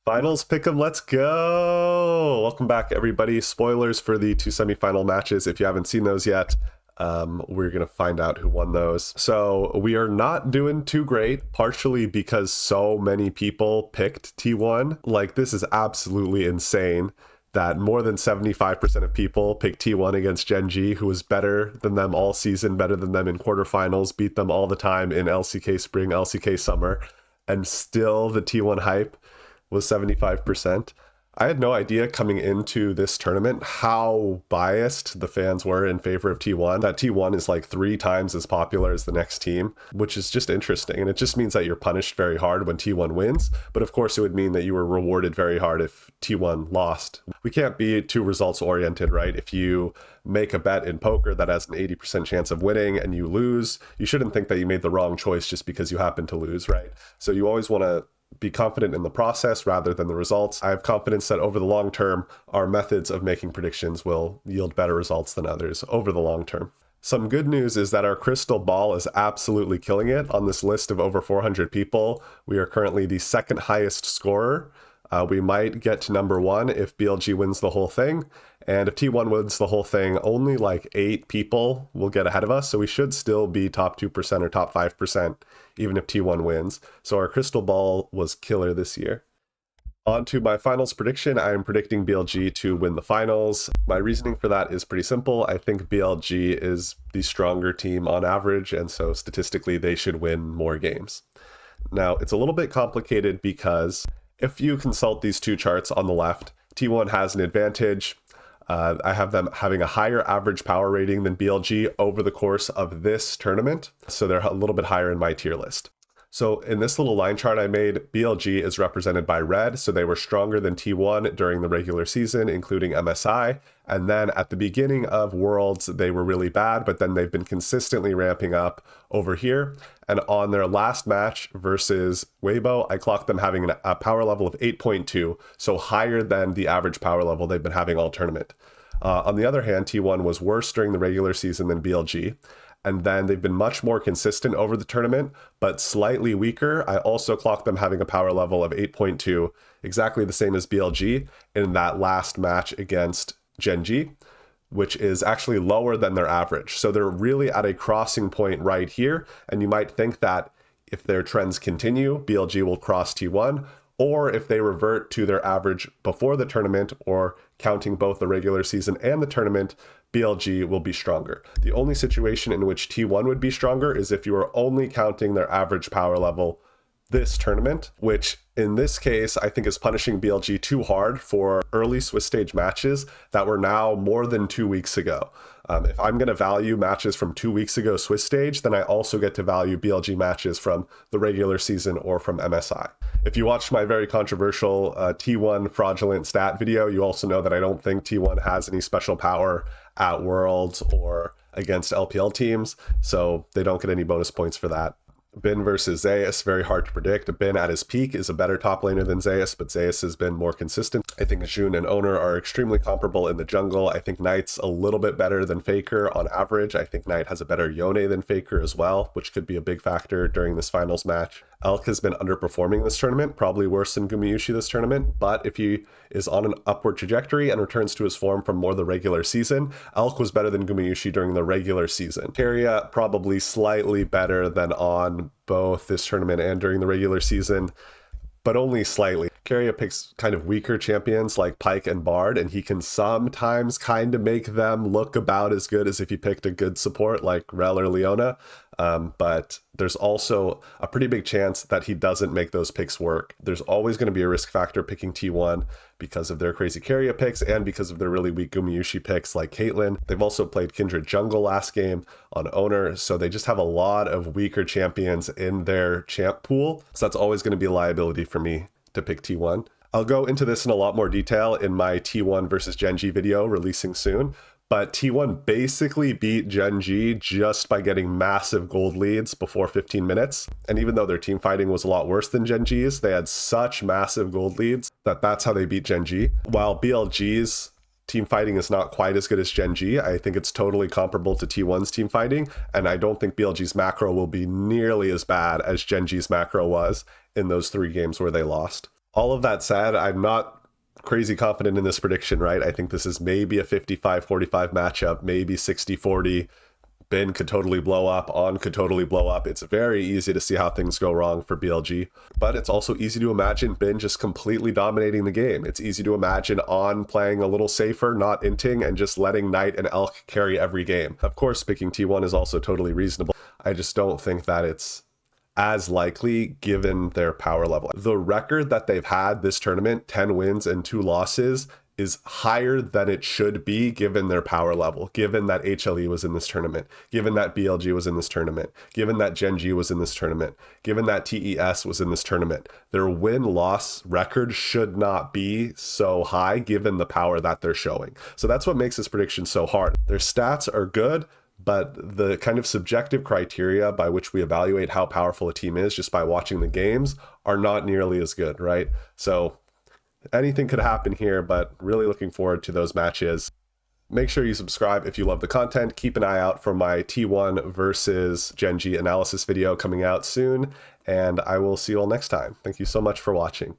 Finals pick'em, let's go! Welcome back, everybody. Spoilers for the two semifinal matches. If you haven't seen those yet, we're gonna find out who won those. So we are not doing too great, partially because so many people picked T1. Like, this is absolutely insane that more than 75% of people picked T1 against Gen G, who was better than them all season, better than them in quarterfinals, beat them all the time in LCK Spring, LCK Summer, and still the T1 hype was 75%. I had no idea coming into this tournament how biased the fans were in favor of T1. That T1 is like 3 times as popular as the next team, which is just interesting. And it just means that you're punished very hard when T1 wins. But of course, it would mean that you were rewarded very hard if T1 lost. We can't be too results oriented, right? If you make a bet in poker that has an 80% chance of winning and you lose, you shouldn't think that you made the wrong choice just because you happen to lose, right? So you always want to be confident in the process rather than the results. I have confidence that over the long term, our methods of making predictions will yield better results than others over the long term. Some good news is that our crystal ball is absolutely killing it. On this list of over 400 people, we are currently the second highest scorer. We might get to number 1 if BLG wins the whole thing. And if T1 wins the whole thing, only like 8 people will get ahead of us. So we should still be top 2% or top 5%, even if T1 wins. So our crystal ball was killer this year. On to my finals prediction. I am predicting BLG to win the finals. My reasoning for that is pretty simple. I think BLG is the stronger team on average, and so statistically they should win more games. Now, it's a little bit complicated because if you consult these two charts on the left, T1 has an advantage. I have them having a higher average power rating than BLG over the course of this tournament, so they're a little bit higher in my tier list. So in this little line chart I made, BLG is represented by red, so they were stronger than T1 during the regular season, including MSI, and then at the beginning of Worlds, they were really bad, but then they've been consistently ramping up over here. And on their last match versus Weibo, I clocked them having a power level of 8.2, so higher than the average power level they've been having all tournament. On the other hand, T1 was worse during the regular season than BLG. And then they've been much more consistent over the tournament, but slightly weaker. I also clocked them having a power level of 8.2, exactly the same as BLG in that last match against Gen G, which is actually lower than their average. So they're really at a crossing point right here. And you might think that if their trends continue, BLG will cross T1, or if they revert to their average before the tournament, or counting both the regular season and the tournament, BLG will be stronger. The only situation in which T1 would be stronger is if you are only counting their average power level this tournament, which in this case, I think is punishing BLG too hard for early Swiss stage matches that were now more than 2 weeks ago. If I'm going to value matches from 2 weeks ago Swiss stage, then I also get to value BLG matches from the regular season or from MSI. If you watched my very controversial T1 fraudulent stat video, you also know that I don't think T1 has any special power at Worlds or against LPL teams, so they don't get any bonus points for that. Bin versus Zeus, very hard to predict. Bin at his peak is a better top laner than Zeus, but Zeus has been more consistent. I think Jun and Owner are extremely comparable in the jungle. I think Knight's a little bit better than Faker on average. I think Knight has a better Yone than Faker as well, which could be a big factor during this finals match. Elk has been underperforming this tournament, probably worse than Gumayushi this tournament, but if he is on an upward trajectory and returns to his form from more the regular season, Elk was better than Gumayushi during the regular season. Keria probably slightly better than on both this tournament and during the regular season, but only slightly. Keria picks kind of weaker champions like Pyke and Bard, and he can sometimes kind of make them look about as good as if he picked a good support like Rel or Leona. But there's also a pretty big chance that he doesn't make those picks work. There's always going to be a risk factor picking T1 because of their crazy Keria picks and because of their really weak Gumayushi picks like Caitlyn. They've also played Kindred Jungle last game on Owner, so they just have a lot of weaker champions in their champ pool. So that's always going to be a liability for me to pick T1. I'll go into this in a lot more detail in my T1 versus Gen G video releasing soon, but T1 basically beat Gen G just by getting massive gold leads before 15 minutes. And even though their team fighting was a lot worse than Gen G's, they had such massive gold leads that that's how they beat Gen G. While BLG's team fighting is not quite as good as Gen G, I think it's totally comparable to T1's team fighting, and I don't think BLG's macro will be nearly as bad as Gen G's macro was in those 3 games where they lost. All of that said, I'm not crazy confident in this prediction, right? I think this is maybe a 55-45 matchup, maybe 60-40. Bin could totally blow up, On could totally blow up. It's very easy to see how things go wrong for BLG, but it's also easy to imagine Bin just completely dominating the game. It's easy to imagine On playing a little safer, not inting, and just letting Knight and Elk carry every game. Of course, picking T1 is also totally reasonable. I just don't think that it's as likely given their power level. The record that they've had this tournament, 10 wins and 2 losses, is higher than it should be given their power level, given that HLE was in this tournament, given that BLG was in this tournament, given that Gen G was in this tournament, given that TES was in this tournament. Their win-loss record should not be so high given the power that they're showing. So that's what makes this prediction so hard. Their stats are good, but the kind of subjective criteria by which we evaluate how powerful a team is just by watching the games are not nearly as good, right? So anything could happen here, but really looking forward to those matches. Make sure you subscribe if you love the content. Keep an eye out for my T1 versus Gen G analysis video coming out soon, and I will see you all next time. Thank you so much for watching.